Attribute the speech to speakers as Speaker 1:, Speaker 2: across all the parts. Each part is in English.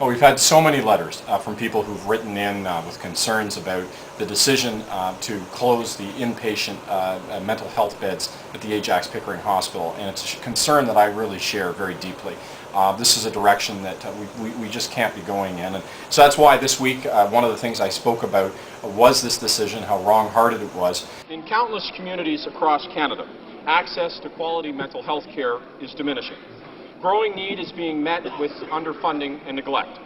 Speaker 1: Well, we've had so many letters from people who've written in with concerns about the decision to close the inpatient mental health beds at the Ajax Pickering Hospital, and it's a concern that I really share very deeply. This is a direction that we just can't be going in, and so that's why this week one of the things I spoke about was this decision, how wrong-hearted it was.
Speaker 2: In countless communities across Canada, access to quality mental health care is diminishing. Growing need is being met with underfunding and neglect.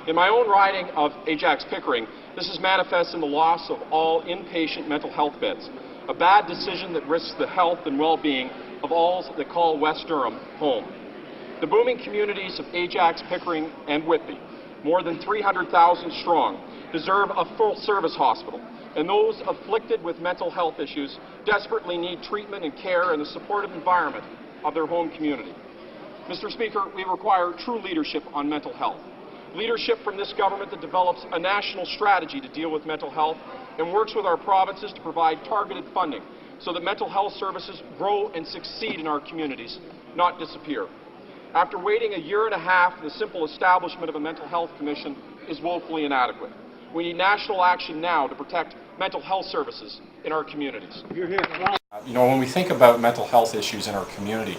Speaker 2: In my own riding of Ajax Pickering, this is manifest in the loss of all inpatient mental health beds, a bad decision that risks the health and well-being of all that call West Durham home. The booming communities of Ajax, Pickering, and Whitby, more than 300,000 strong, deserve a full-service hospital, and those afflicted with mental health issues desperately need treatment and care in the supportive environment of their home community. Mr. Speaker, we require true leadership on mental health. Leadership from this government that develops a national strategy to deal with mental health and works with our provinces to provide targeted funding so that mental health services grow and succeed in our communities, not disappear. After waiting a year and a half, the simple establishment of a mental health commission is woefully inadequate. We need national action now to protect mental health services in our communities.
Speaker 1: You know, when we think about mental health issues in our community,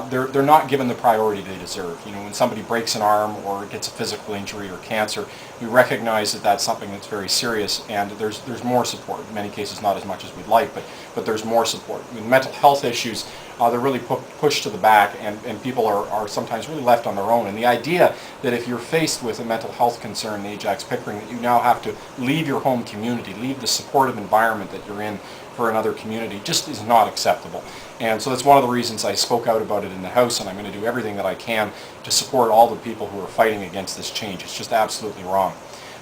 Speaker 1: they're not given the priority they deserve. You know, when somebody breaks an arm or gets a physical injury or cancer, we recognize that that's something that's very serious, and there's more support. In many cases, not as much as we'd like, but there's more support. I mean, mental health issues, they're really pushed to the back, and people are sometimes really left on their own. And the idea that if you're faced with a mental health concern in Ajax Pickering, that you now have to leave your home community, leave the supportive environment that you're in for another community, just is not acceptable. And so that's one of the reasons I spoke out about it in the House, and I'm going to do everything that I can to support all the people who are fighting against this change. It's just absolutely wrong.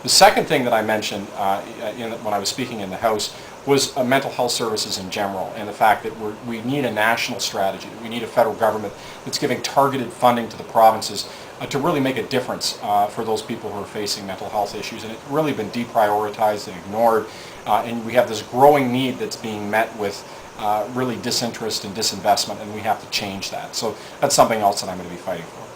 Speaker 1: The second thing that I mentioned when I was speaking in the House was mental health services in general, and the fact that we need a national strategy, that we need a federal government that's giving targeted funding to the provinces to really make a difference for those people who are facing mental health issues. And it's really been deprioritized and ignored, and we have this growing need that's being met with really disinterest and disinvestment, and we have to change that. So that's something else that I'm going to be fighting for.